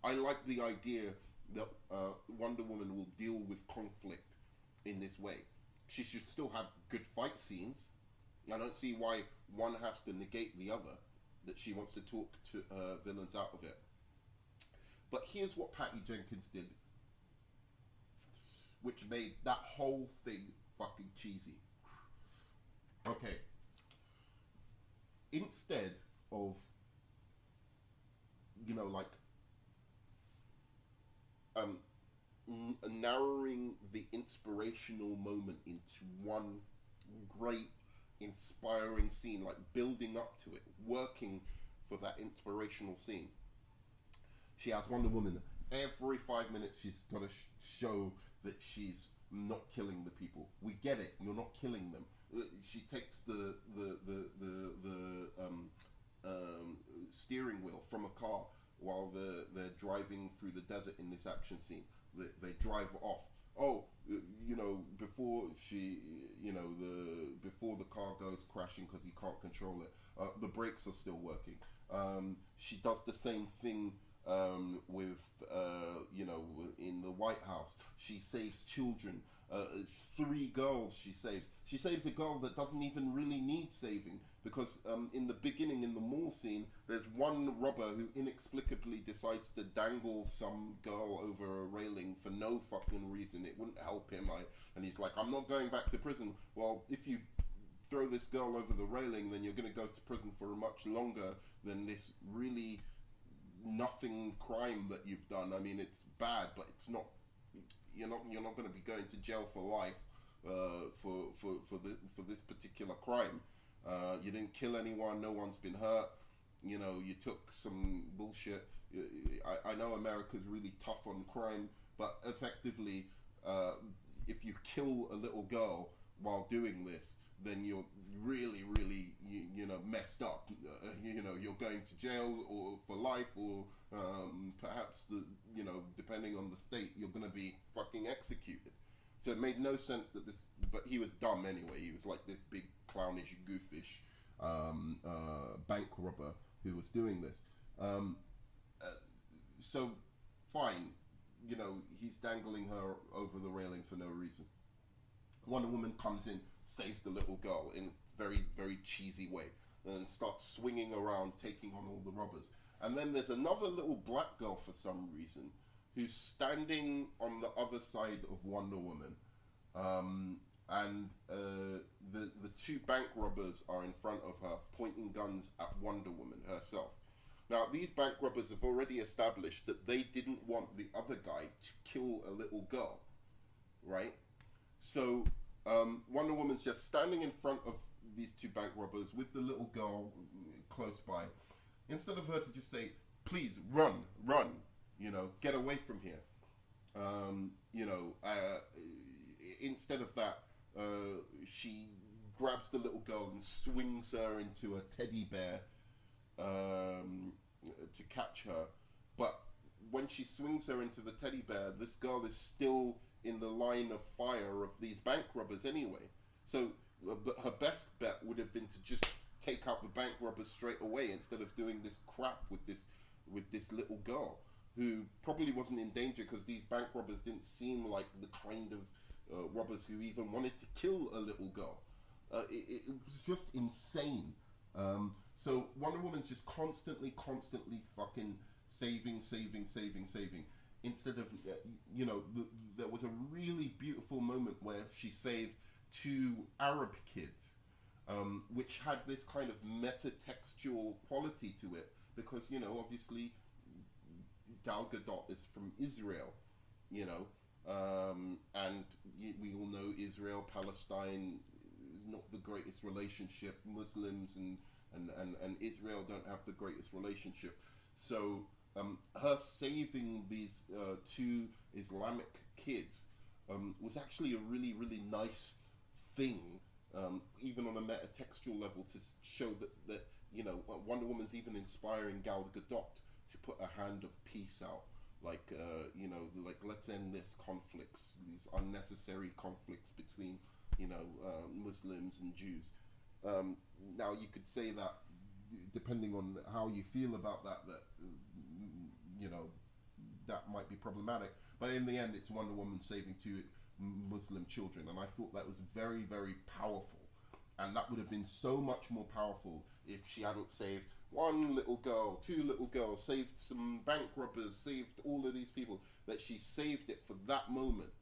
I like the idea that Wonder Woman will deal with conflict in this way. She should still have good fight scenes. I don't see why one has to negate the other, that she wants to talk to villains out of it. But here's what Patty Jenkins did, which made that whole thing fucking cheesy. Okay. Instead of, narrowing the inspirational moment into one great inspiring scene, like building up to it, working for that inspirational scene, she has Wonder Woman every 5 minutes. She's got to show that she's not killing the people. We get it, you're not killing them. She takes the steering wheel from a car while they're driving through the desert in this action scene. They drive off. Before she, before the car goes crashing because he can't control it, the brakes are still working. She does the same thing with, in the White House. She saves children. 3 girls she saves. She saves a girl that doesn't even really need saving, because in the beginning, in the mall scene, there's one robber who inexplicably decides to dangle some girl over a railing for no fucking reason. It wouldn't help him. And he's like, I'm not going back to prison. Well, if you throw this girl over the railing, then you're going to go to prison for much longer than this really nothing crime that you've done. I mean, it's bad, but it's not. You're not going to be going to jail for life for this particular crime. You didn't kill anyone. No one's been hurt. You took some bullshit. I know America's really tough on crime, but effectively, if you kill a little girl while doing this, then you're really, really, messed up. You're going to jail or for life, or perhaps depending on the state, you're going to be fucking executed. So it made no sense that this, but he was dumb anyway. He was like this big clownish, goofish bank robber who was doing this. So fine, he's dangling her over the railing for no reason. Wonder Woman comes in, saves the little girl in a very, very cheesy way, and starts swinging around, taking on all the robbers. And then there's another little black girl for some reason who's standing on the other side of Wonder Woman. And the 2 bank robbers are in front of her, pointing guns at Wonder Woman herself. Now, these bank robbers have already established that they didn't want the other guy to kill a little girl, right? So Wonder Woman's just standing in front of these two bank robbers with the little girl close by. Instead of her to just say, "Please run, run," get away from here. Um, you know, uh, Instead of that, she grabs the little girl and swings her into a teddy bear to catch her. But when she swings her into the teddy bear, this girl is still in the line of fire of these bank robbers anyway. So her best bet would have been to just take out the bank robbers straight away instead of doing this crap with this little girl who probably wasn't in danger because these bank robbers didn't seem like the kind of robbers who even wanted to kill a little girl. It was just insane. So Wonder Woman's just constantly fucking saving. Instead of, there was a really beautiful moment where she saved two Arab kids, which had this kind of meta-textual quality to it because, obviously Gal Gadot is from Israel, and we all know Israel, Palestine is not the greatest relationship. Muslims and Israel don't have the greatest relationship. So her saving these two Islamic kids was actually a really, really nice thing, even on a meta-textual level, to show that Wonder Woman's even inspiring Gal Gadot to put a hand of peace out. Like, let's end this conflicts, these unnecessary conflicts between, Muslims and Jews. Now, you could say that, depending on how you feel about that that might be problematic. But in the end, it's Wonder Woman saving two Muslim children, and I thought that was very, very powerful. And that would have been so much more powerful if she hadn't saved one little girl, two little girls, saved some bank robbers, saved all of these people. That she saved it for that moment,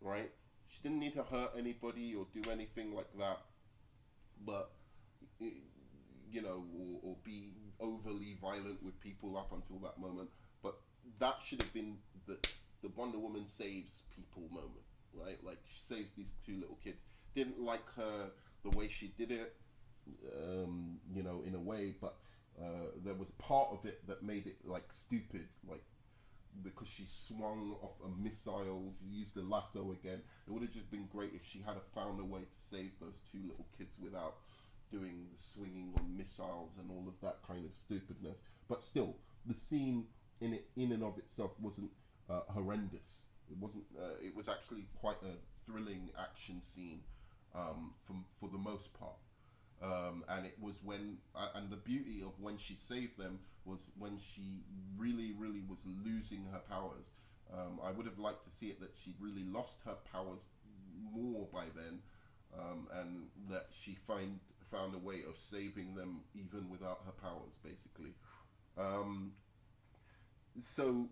right? She didn't need to hurt anybody or do anything like that, but or be overly violent with people up until that moment. But that should have been the Wonder Woman saves people moment, right? Like, she saves these two little kids. Didn't like her the way she did it, in a way, but there was part of it that made it like stupid, like because she swung off a missile, she used a lasso again. It would have just been great if she had found a way to save those two little kids without doing the swinging on missiles and all of that kind of stupidness. But still, the scene in and of itself wasn't horrendous. It wasn't. It was actually quite a thrilling action scene, for the most part. And it was and the beauty of when she saved them was when she really, really was losing her powers. I would have liked to see it that she really lost her powers more by then, and that she found a way of saving them even without her powers, basically. So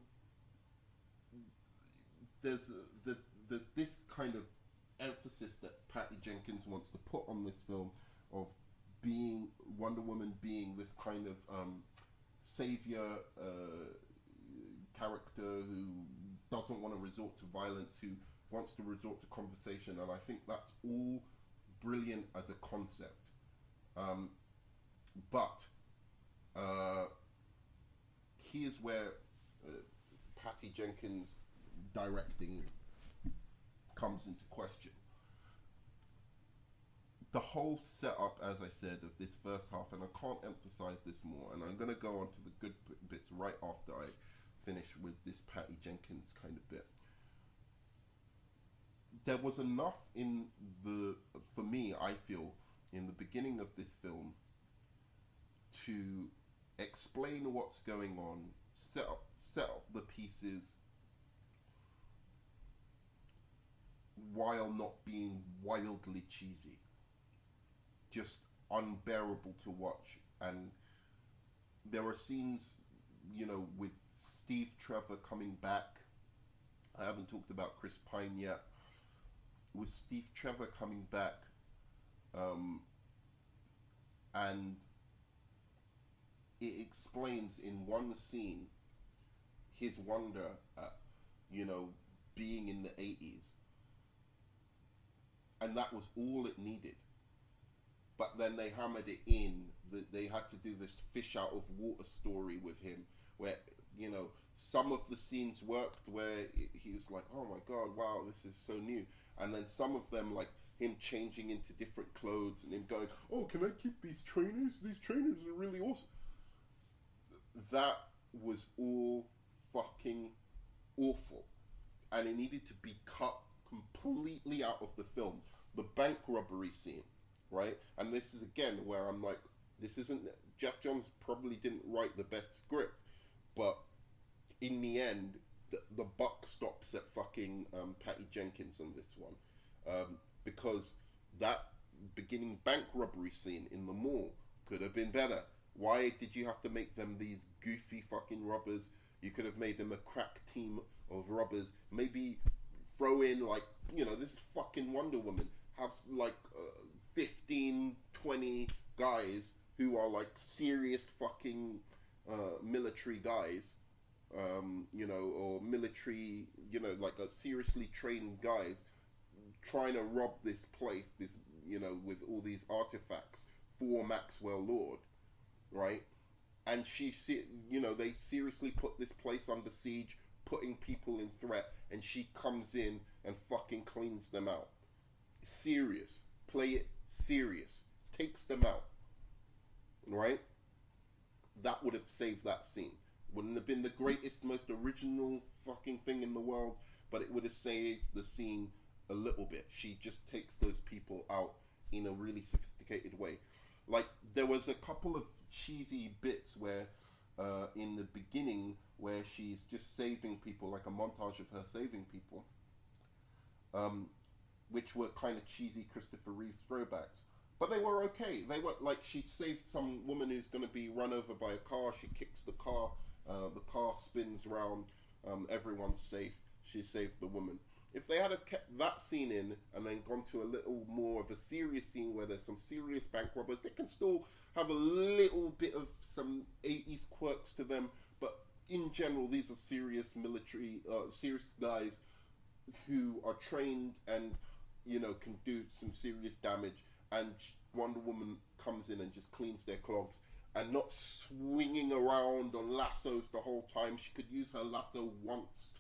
there's this kind of emphasis that Patty Jenkins wants to put on this film of being Wonder Woman being this kind of savior character who doesn't want to resort to violence, who wants to resort to conversation, and I think that's all brilliant as a concept. But here's where Patty Jenkins' directing comes into question. The whole setup, as I said, of this first half, and I can't emphasize this more, and I'm going to go on to the good bits right after I finish with this Patty Jenkins kind of bit. There was enough for me, I feel, in the beginning of this film to explain what's going on, set up the pieces, while not being wildly cheesy. Just unbearable to watch. And there are scenes, with Steve Trevor coming back. I haven't talked about Chris Pine yet. With Steve Trevor coming back, and it explains in one scene his wonder at, being in the 80s. and that was all it needed. But then they hammered it in that they had to do this fish out of water story with him, where, you know, some of the scenes worked where he was like, oh my god, wow, this is so new, and then some of them, like him changing into different clothes and him going, oh, can I keep these trainers? These trainers are really awesome. That was all fucking awful, and it needed to be cut completely out of the film. The bank robbery scene, right? And this is again where I'm like, this isn't, Jeff Johns probably didn't write the best script, but in the end, the buck stops at fucking Patty Jenkins on this one, because that beginning bank robbery scene in the mall could have been better. Why did you have to make them these goofy fucking robbers? You could have made them a crack team of robbers. Maybe throw in, like, you know, this is fucking Wonder Woman. Have like 15, 20 guys who are like serious fucking military guys, you know, or military, you know, like a seriously trained guys trying to rob this place, this, you know, with all these artifacts for Maxwell Lord, right? And you know, they seriously put this place under siege, putting people in threat, and she comes in and fucking cleans them out. Serious. Play it serious. Takes them out. Right? That would have saved that scene. Wouldn't have been the greatest, most original fucking thing in the world, but it would have saved the scene a little bit. She just takes those people out in a really sophisticated way. Like, there was a couple of cheesy bits where, in the beginning, where she's just saving people, like a montage of her saving people, which were kind of cheesy Christopher Reeve throwbacks. But they were okay. They were like, she saved some woman who's going to be run over by a car. She kicks the car spins round, everyone's safe. She saved the woman. If they had have kept that scene in and then gone to a little more of a serious scene where there's some serious bank robbers, they can still have a little bit of some 80s quirks to them, but in general, these are serious military, serious guys who are trained and, you know, can do some serious damage, and Wonder Woman comes in and just cleans their clogs, and not swinging around on lassos the whole time. She could use her lasso once,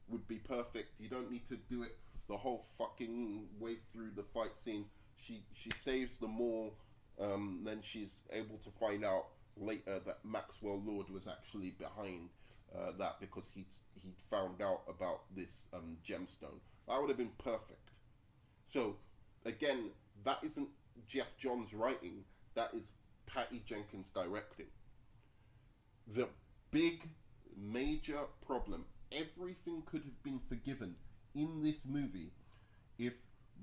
would be perfect. You don't need to do it the whole fucking way through the fight scene. She saves them all. Then she's able to find out later that Maxwell Lord was actually behind that, because he'd found out about this gemstone. That would have been perfect. So again, that isn't Jeff Johns writing. That is Patty Jenkins directing. The big major problem, everything could have been forgiven in this movie if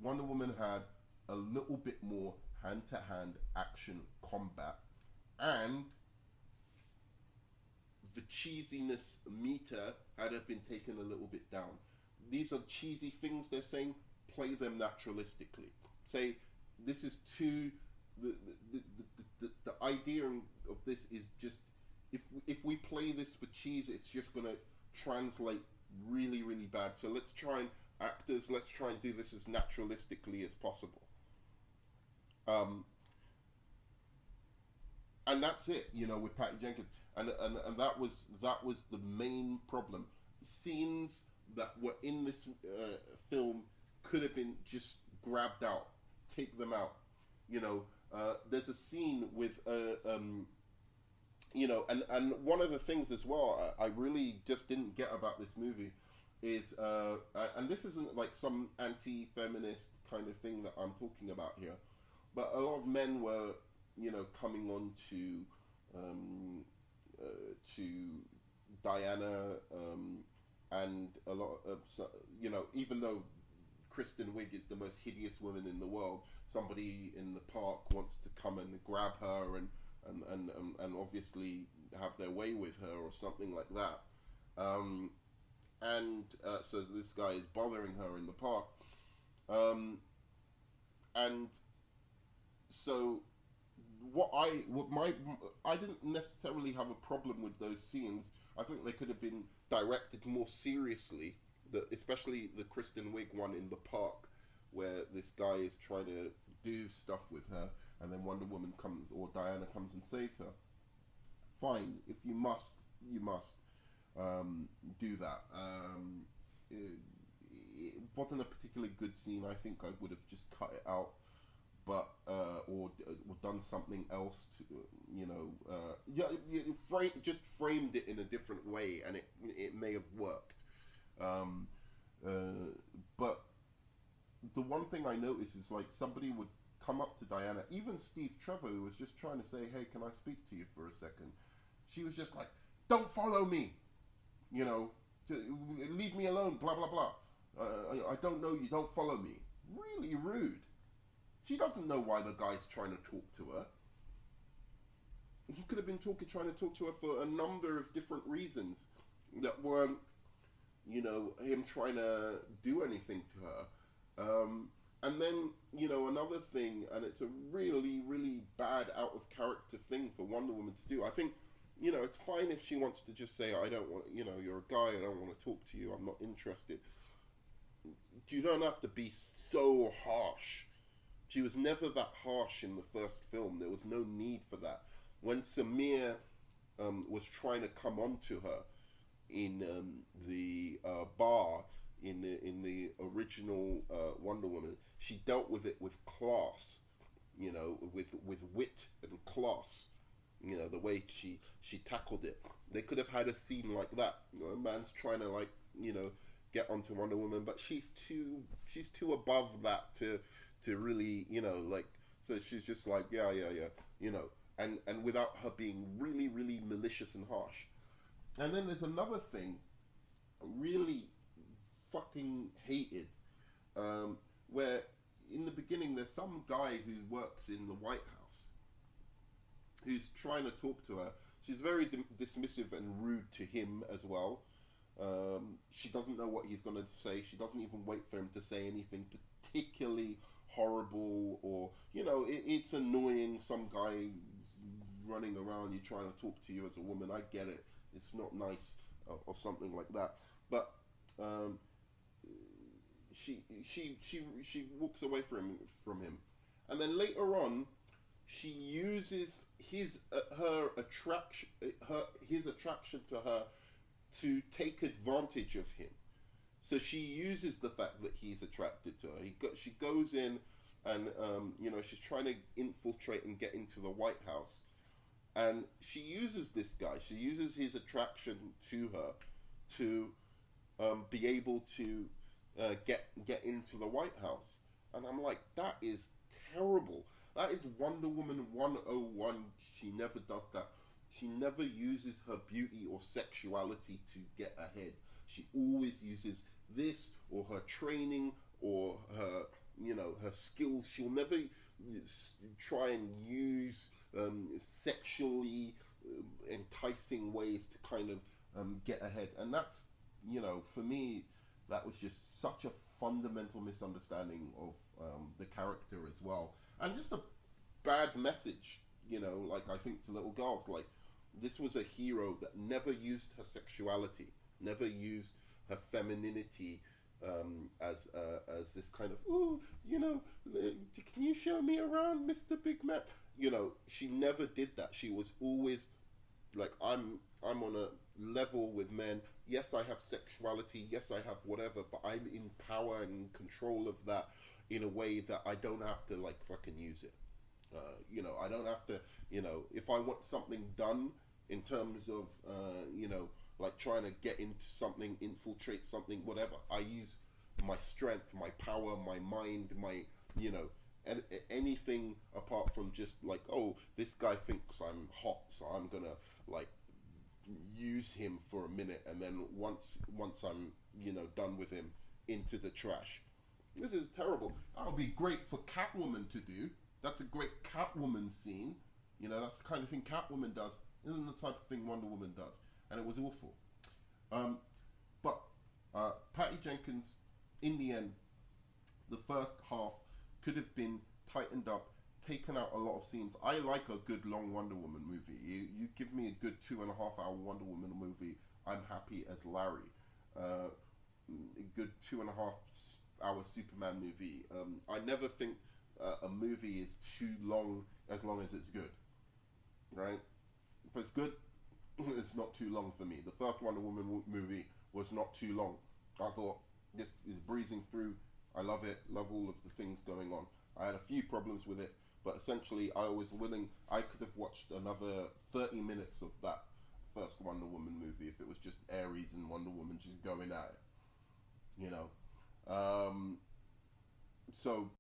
Wonder Woman had a little bit more hand-to-hand action combat, and the cheesiness meter had have been taken a little bit down. These are cheesy things they're saying, play them naturalistically. Say, this is too, the idea of this is just, if we play this for cheese, it's just going to translate really, really bad. So let's try and do this as naturalistically as possible. And that's it, you know, with Patty Jenkins. And that was the main problem. Scenes that were in this film could have been just grabbed out, take them out. You know, there's a scene with you know, and one of the things as well I really just didn't get about this movie is, and this isn't like some anti-feminist kind of thing that I'm talking about here, but a lot of men were, you know, coming on to Diana, and a lot of, you know, even though Kristen Wiig is the most hideous woman in the world, somebody in the park wants to come and grab her and obviously have their way with her or something like that. So this guy is bothering her in the park. And so I didn't necessarily have a problem with those scenes. I think they could have been directed more seriously, especially the Kristen Wiig one in the park, where this guy is trying to do stuff with her, and then Wonder Woman comes, or Diana comes and saves her. Fine, if you must, you must do that. It wasn't a particularly good scene. I think I would have just cut it out, but or done something else to, just framed it in a different way, and it may have worked. But the one thing I noticed is, like, somebody would come up to Diana, even Steve Trevor, who was just trying to say, hey, can I speak to you for a second? She was just like, don't follow me, leave me alone, blah, blah, blah. I don't know you, don't follow me. Really rude. She doesn't know why the guy's trying to talk to her. He could have been trying to talk to her for a number of different reasons that weren't, him trying to do anything to her. And then, another thing, and it's a really, really bad out of character thing for Wonder Woman to do. I think, it's fine if she wants to just say, I don't want, you're a guy, I don't want to talk to you, I'm not interested. You don't have to be so harsh. She was never that harsh in the first film. There was no need for that. When Samir was trying to come on to her in the bar in the original Wonder Woman, she dealt with it with class, with wit and class. The way she tackled it. They could have had a scene like that. A man's trying to get onto Wonder Woman, but she's too above that to really, so she's just like, yeah, and without her being really, really malicious and harsh. And then there's another thing I really fucking hated, where in the beginning there's some guy who works in the White House who's trying to talk to her. She's very dismissive and rude to him as well. She doesn't know what he's going to say. She doesn't even wait for him to say anything particularly horrible, or it's annoying. Some guy running around you trying to talk to you as a woman. I get it. It's not nice, or something like that. But she walks away from him, and then later on, she uses his attraction to her to take advantage of him. So she uses the fact that he's attracted to her. She goes in and, she's trying to infiltrate and get into the White House. And she uses this guy. She uses his attraction to her to be able to get into the White House. And I'm like, that is terrible. That is Wonder Woman 101. She never does that. She never uses her beauty or sexuality to get ahead. She always uses this, or her training, or her, her skills. She'll never try and use sexually enticing ways to kind of get ahead. And that's, for me, that was just such a fundamental misunderstanding of the character as well. And just a bad message, I think to little girls, like, this was a hero that never used her sexuality, never used her femininity as this kind of, can you show me around, Mr. Big Man? She never did that. She was always like, I'm on a level with men. Yes, I have sexuality. Yes, I have whatever, but I'm in power and control of that in a way that I don't have to fucking use it. I don't have to, if I want something done in terms of, trying to get into something, infiltrate something, whatever, I use my strength, my power, my mind, my, anything apart from just this guy thinks I'm hot, so I'm gonna use him for a minute, and then once I'm, done with him, into the trash. This is terrible. That would be great for Catwoman to do. That's a great Catwoman scene. That's the kind of thing Catwoman does. Isn't the type of thing Wonder Woman does. And it was awful. But Patty Jenkins, in the end, the first half could have been tightened up, taken out a lot of scenes. I like a good long Wonder Woman movie. You give me a good 2.5 hour Wonder Woman movie, I'm happy as Larry. A good 2.5 our Superman movie. I never think a movie is too long as it's good, right? If it's good, it's not too long for me. The first Wonder Woman movie was not too long. I thought this is breezing through. I love it. Love all of the things going on. I had a few problems with it, but essentially I was willing. I could have watched another 30 minutes of that first Wonder Woman movie if it was just Ares and Wonder Woman just going at it, you know. So